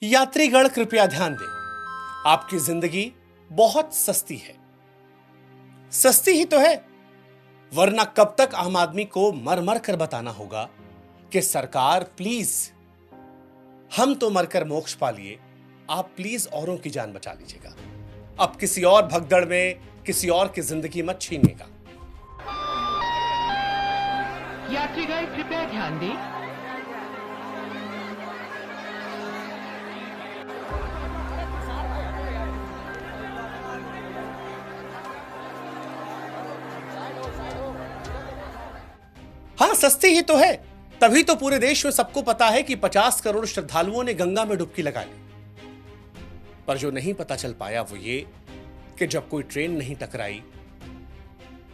यात्रीगण कृपया ध्यान दें, आपकी जिंदगी बहुत सस्ती है। सस्ती ही तो है, वरना कब तक आम आदमी को मर मर कर बताना होगा कि सरकार प्लीज, हम तो मरकर मोक्ष पा लिए, आप प्लीज औरों की जान बचा लीजिएगा। अब किसी और भगदड़ में किसी और की जिंदगी मत छीनिएगा। यात्रीगण कृपया ध्यान दें, हां, सस्ती ही तो है, तभी तो पूरे देश में सबको पता है कि 50 करोड़ श्रद्धालुओं ने गंगा में डुबकी लगा ली। पर जो नहीं पता चल पाया वो ये कि जब कोई ट्रेन नहीं टकराई,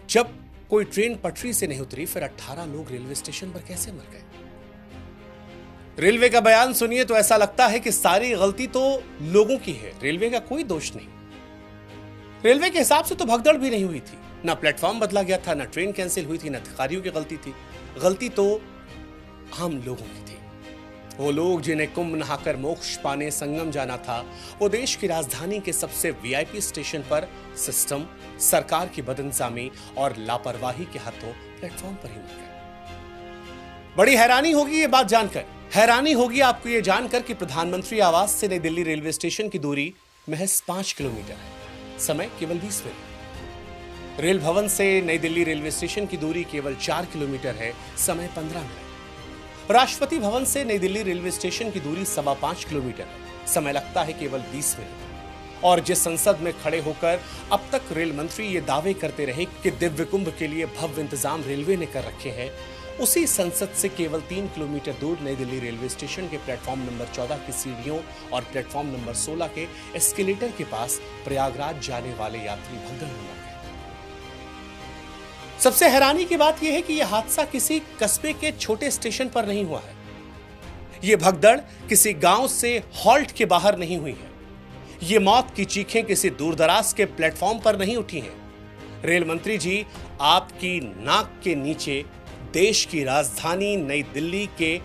जब कोई ट्रेन पटरी से नहीं उतरी, फिर 18 लोग रेलवे स्टेशन पर कैसे मर गए। रेलवे का बयान सुनिए तो ऐसा लगता है कि सारी गलती तो लोगों की है, रेलवे का कोई दोष नहीं। रेलवे के हिसाब से तो भगदड़ भी नहीं हुई थी, ना प्लेटफॉर्म बदला गया था, ना ट्रेन कैंसिल हुई थी, ना अधिकारियों की गलती थी। गलती तो आम लोगों की थी। वो लोग जिन्हें कुंभ नहाकर मोक्ष पाने संगम जाना था, वो देश की राजधानी के सबसे वीआईपी स्टेशन पर सिस्टम, सरकार की बदइंतजामी और लापरवाही के हाथों प्लेटफॉर्म पर ही मर गए। बड़ी हैरानी होगी ये बात जानकर, हैरानी होगी आपको ये जानकर कि प्रधानमंत्री आवास से नई दिल्ली रेलवे स्टेशन की दूरी महज 5 किलोमीटर है, समय केवल 20 मिनट। रेल भवन से नई दिल्ली रेलवे स्टेशन की दूरी केवल 4 किलोमीटर है, समय 15 मिनट। राष्ट्रपति भवन से नई दिल्ली रेलवे स्टेशन की दूरी 5.25 किलोमीटर है, समय लगता है केवल 20 मिनट। और जिस संसद में खड़े होकर अब तक रेल मंत्री ये दावे करते रहे कि दिव्य कुंभ के लिए भव्य इंतजाम रेलवे ने कर रखे हैं, उसी संसद से केवल 3 किलोमीटर दूर नई दिल्ली रेलवे स्टेशन के प्लेटफॉर्म नंबर 14 की सीढ़ियों और प्लेटफॉर्म नंबर 16 के एस्केलेटर के पास प्रयागराज जाने वाले यात्री भगदड़ में मर गए। सबसे हैरानी की बात यह है कि यह हादसा किसी कस्बे के छोटे स्टेशन पर नहीं हुआ है। यह भगदड़ किसी गांव से हॉल्ट के बाहर नहीं हुई है। यह मौत की चीखें किसी दूरदराज के प्लेटफॉर्म पर नहीं उठी हैं। रेल मंत्री जी, आपकी नाक के नीचे देश की राजधानी नई दिल्ली के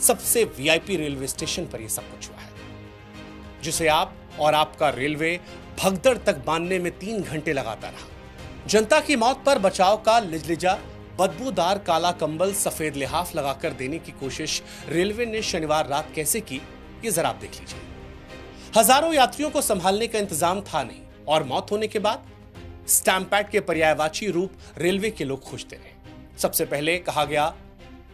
सबसे वीआईपी रेलवे स्टेशन पर यह सब कुछ हुआ है, जिसे आप और आपका रेलवे भगदड़ तक बांधने में 3 घंटे लगाता रहा। जनता की मौत पर बचाव का लिजलिजा, बदबूदार काला कंबल, सफेद लिहाफ लगाकर देने की कोशिश रेलवे ने शनिवार रात कैसे की, ये जरा आप देख लीजिए। हजारों यात्रियों को संभालने का इंतजाम था नहीं, और मौत होने के बाद स्टैम्पैड के पर्यायवाची रूप रेलवे के लोग खोजते रहे। सबसे पहले कहा गया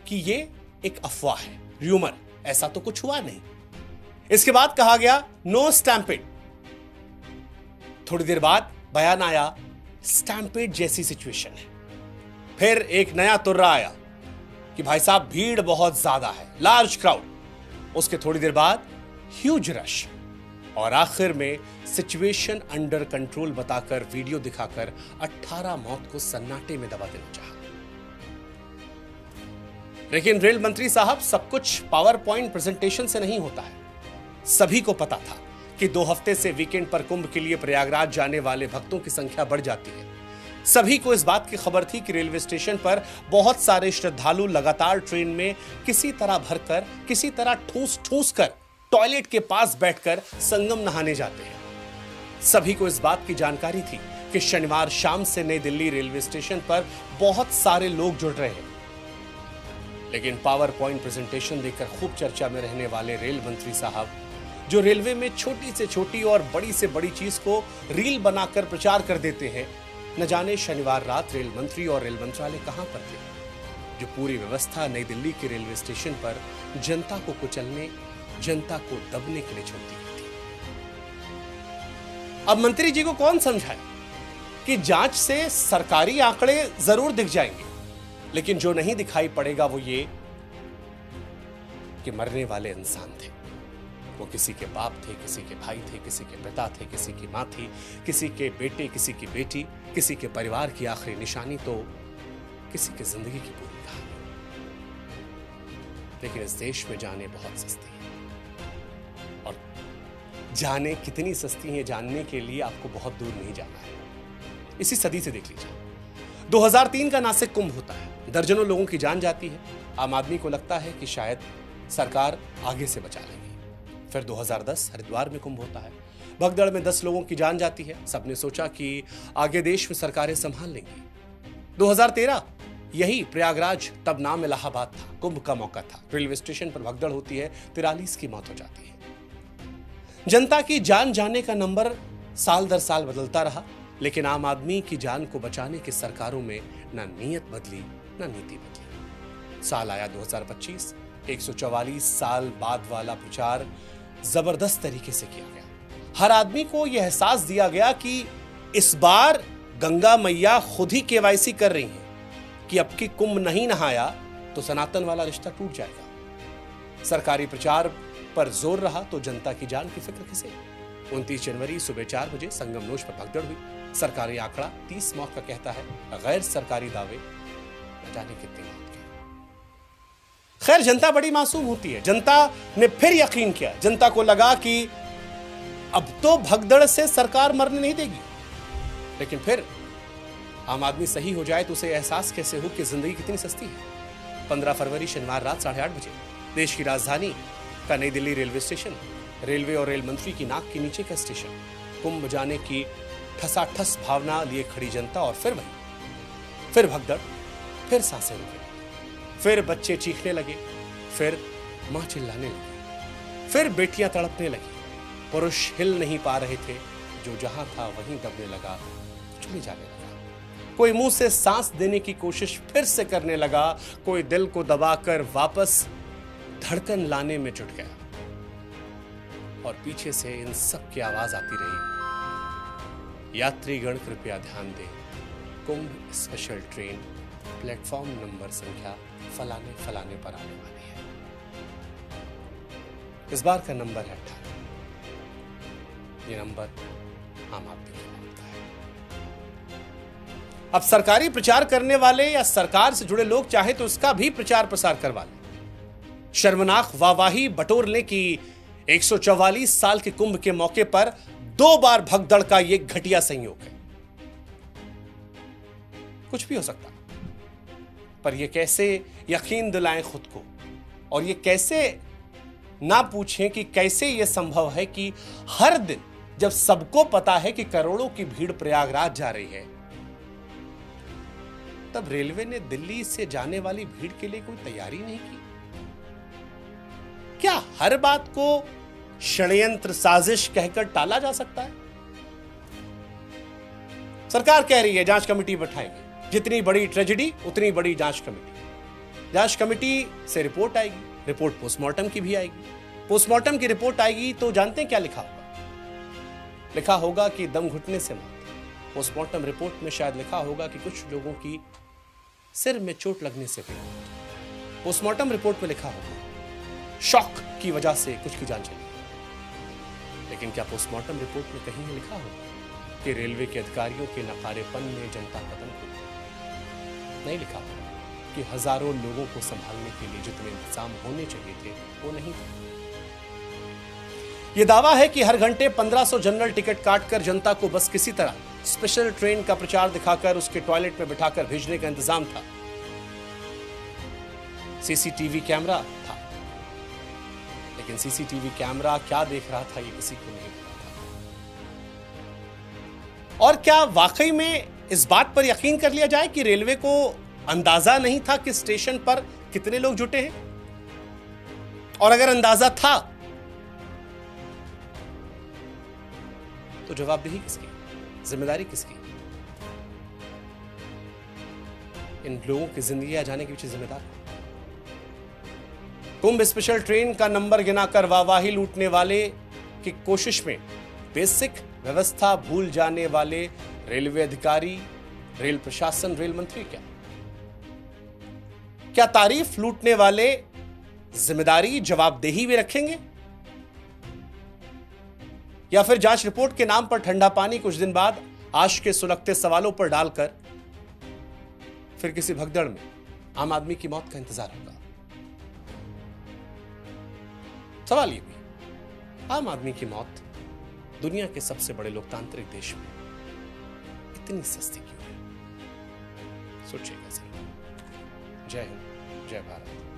कि ये एक अफवाह है, र्यूमर, ऐसा तो कुछ हुआ नहीं। इसके बाद कहा गया नो स्टैम्पेड। थोड़ी देर बाद बयान आया स्टैम्पेड जैसी सिचुएशन है। फिर एक नया तुर्रा आया कि भाई साहब भीड़ बहुत ज्यादा है, लार्ज क्राउड। उसके थोड़ी देर बाद ह्यूज रश, और आखिर में सिचुएशन अंडर कंट्रोल बताकर वीडियो दिखाकर 18 मौत को सन्नाटे में दबा देना चाहा। लेकिन रेल मंत्री साहब, सब कुछ पावर पॉइंट प्रेजेंटेशन से नहीं होता है। सभी को पता था कि 2 हफ्ते से वीकेंड पर कुंभ के लिए प्रयागराज जाने वाले भक्तों की संख्या बढ़ जाती है। सभी को इस बात की खबर थी कि रेलवे स्टेशन पर बहुत सारे श्रद्धालु लगातार ट्रेन में किसी तरह भरकर, किसी तरह ठूस कर टॉयलेट के पास बैठकर संगम नहाने जाते हैं। सभी को इस बात की जानकारी थी कि शनिवार शाम से नई दिल्ली रेलवे स्टेशन पर बहुत सारे लोग जुड़ रहे हैं। लेकिन पावर पॉइंट प्रेजेंटेशन देखकर खूब चर्चा में रहने वाले रेल मंत्री साहब, जो रेलवे में छोटी से छोटी और बड़ी से बड़ी चीज को रील बनाकर प्रचार कर देते हैं, न जाने शनिवार रात रेल मंत्री और रेल मंत्रालय कहां पर थे, जो पूरी व्यवस्था नई दिल्ली के रेलवे स्टेशन पर जनता को कुचलने, जनता को दबने के लिए छोड़ दी गई थी। अब मंत्री जी को कौन समझाए कि जांच से सरकारी आंकड़े जरूर दिख जाएंगे, लेकिन जो नहीं दिखाई पड़ेगा वो ये कि मरने वाले इंसान थे। वो किसी के बाप थे, किसी के भाई थे, किसी के पिता थे, किसी की मां थी, किसी के बेटे, किसी की बेटी, किसी के परिवार की आखिरी निशानी, तो किसी की जिंदगी की पूरी कहानी। लेकिन इस देश में जाने बहुत सस्ती है, और जाने कितनी सस्ती है जानने के लिए आपको बहुत दूर नहीं जाना है। इसी सदी से देख लीजिए, 2003 का नासिक कुंभ होता है, दर्जनों लोगों की जान जाती है। आम आदमी को लगता है कि शायद सरकार आगे से बचा लेगी। फिर 2010 हरिद्वार में कुंभ होता है। भगदड़ में 10 लोगों की जान जाती है। सबने सोचा कि आगे देश में सरकारें संभाल लेंगी। 2013 यही प्रयागराज, तब नाम इलाहाबाद था, कुंभ का मौका था। रेलवे स्टेशन पर भगदड़ होती है, 43 की मौत हो जाती है। जनता की जान जाने का नंबर साल दर साल बदलता रहा, लेकिन आम आदमी की जान को बचाने की सरकारों में न नीयत बदली न नीति बदली। साल आया 2025, 144 साल बाद वाला प्रचार जबरदस्त तरीके से किया गया। हर आदमी को यह एहसास दिया गया कि इस बार गंगा मैया खुद ही केवाईसी कर रही हैं कि अब की कुंभ नहीं नहाया तो सनातन वाला रिश्ता टूट जाएगा। सरकारी प्रचार पर जोर रहा तो जनता की जान की फिक्र किसे। 29 जनवरी सुबह 4 बजे संगमनोज पर भगदड़ हुई। सरकारी आंकड़ा 30 मौत का कहता है, गैर सरकारी दावे न जाने कितनी मौत के। खैर, जनता बड़ी मासूम होती है। जनता ने फिर यकीन किया। जनता को लगा कि अब तो भगदड़ से सरकार मरने नहीं देगी। लेकिन फिर आम आदमी सही हो जाए तो उसे एहसास कैसे हो कि जिंदगी कितनी सस्ती है। 15 फरवरी शनिवार रात 8:30 बजे देश की राजधानी का नई दिल्ली रेलवे स्टेशन, रेलवे और रेल मंत्री की नाक के नीचे का स्टेशन, कुंभ जाने की ठसाठस भावना लिए खड़ी जनता, और फिर वही, फिर भगदड़, फिर सांसें रुके, फिर बच्चे चीखने लगे, फिर मां चिल्लाने लगी, फिर बेटियां तड़पने लगी, पुरुष हिल नहीं पा रहे थे, जो जहां था वहीं दबने लगा, चले जाने लगा। कोई मुंह से सांस देने की कोशिश फिर से करने लगा, कोई दिल को दबाकर वापस धड़कन लाने में जुट गया। और पीछे से इन सब की आवाज आती रही, यात्रीगण कृपया ध्यान दें, कुंभ स्पेशल ट्रेन प्लेटफॉर्म नंबर संख्या फलाने फलाने पर आने वाली है। इस बार का नंबर है 18। ये नंबर आम आदमी की मौत का है। अब सरकारी प्रचार करने वाले या सरकार से जुड़े लोग चाहे तो इसका भी प्रचार प्रसार करवा लें। शर्मनाक वाहवाही बटोर लें कि 144 साल के कुंभ के मौके पर 2 बार भगदड़ का यह घटिया संयोग है। कुछ भी हो सकता, पर यह कैसे यकीन दिलाएं खुद को, और यह कैसे ना पूछें कि कैसे यह संभव है कि हर दिन जब सबको पता है कि करोड़ों की भीड़ प्रयागराज जा रही है, तब रेलवे ने दिल्ली से जाने वाली भीड़ के लिए कोई तैयारी नहीं की। क्या हर बात को षड्यंत्र साजिश कहकर टाला जा सकता है? सरकार कह रही है जांच कमेटी बैठाएंगे, जितनी बड़ी ट्रेजेडी उतनी बड़ी जांच कमेटी। जांच कमेटी से रिपोर्ट आएगी, रिपोर्ट पोस्टमार्टम की भी आएगी। पोस्टमार्टम की रिपोर्ट आएगी तो जानते हैं क्या लिखा होगा? लिखा होगा कि दम घुटने से मौत। पोस्टमार्टम रिपोर्ट में शायद लिखा होगा कि कुछ लोगों की सिर में चोट लगने से हुई मौत। पोस्टमार्टम रिपोर्ट में लिखा होगा शॉक की वजह से कुछ की जान चली। लेकिन क्या पोस्टमार्टम रिपोर्ट में कहीं लिखा होगा कि रेलवे के अधिकारियों के नकारेपन में जनता खत्म हो? नहीं लिखा होगा कि हजारों लोगों को संभालने के लिए जितने इंतजाम होने चाहिए थे वो नहीं थे। यह दावा है कि हर घंटे 1500 जनरल टिकट काटकर जनता को बस किसी तरह स्पेशल ट्रेन का प्रचार दिखाकर उसके टॉयलेट में बिठाकर भेजने का इंतजाम था। सीसीटीवी कैमरा था, लेकिन सीसीटीवी कैमरा क्या देख रहा था ये किसी को नहीं पता था। और क्या वाकई में इस बात पर यकीन कर लिया जाए कि रेलवे को अंदाजा नहीं था कि स्टेशन पर कितने लोग जुटे हैं? और अगर अंदाजा था तो जवाबदेही किसकी, जिम्मेदारी किसकी? इन लोगों की जिंदगी जाने के पीछे जिम्मेदार? कुंभ स्पेशल ट्रेन का नंबर गिनाकर वाहवाही लूटने वाले की कोशिश में बेसिक व्यवस्था भूल जाने वाले रेलवे अधिकारी, रेल प्रशासन, रेल मंत्री क्या तारीफ लूटने वाले जिम्मेदारी, जवाबदेही भी रखेंगे? या फिर जांच रिपोर्ट के नाम पर ठंडा पानी कुछ दिन बाद आश के सुलगते सवालों पर डालकर फिर किसी भगदड़ में आम आदमी की मौत का इंतजार होगा? सवाल ये भी, आम आदमी की मौत दुनिया के सबसे बड़े लोकतांत्रिक देश में इतनी सस्ती क्यों है? सोचिएगा जरूर। जय हिंद, जय भारत।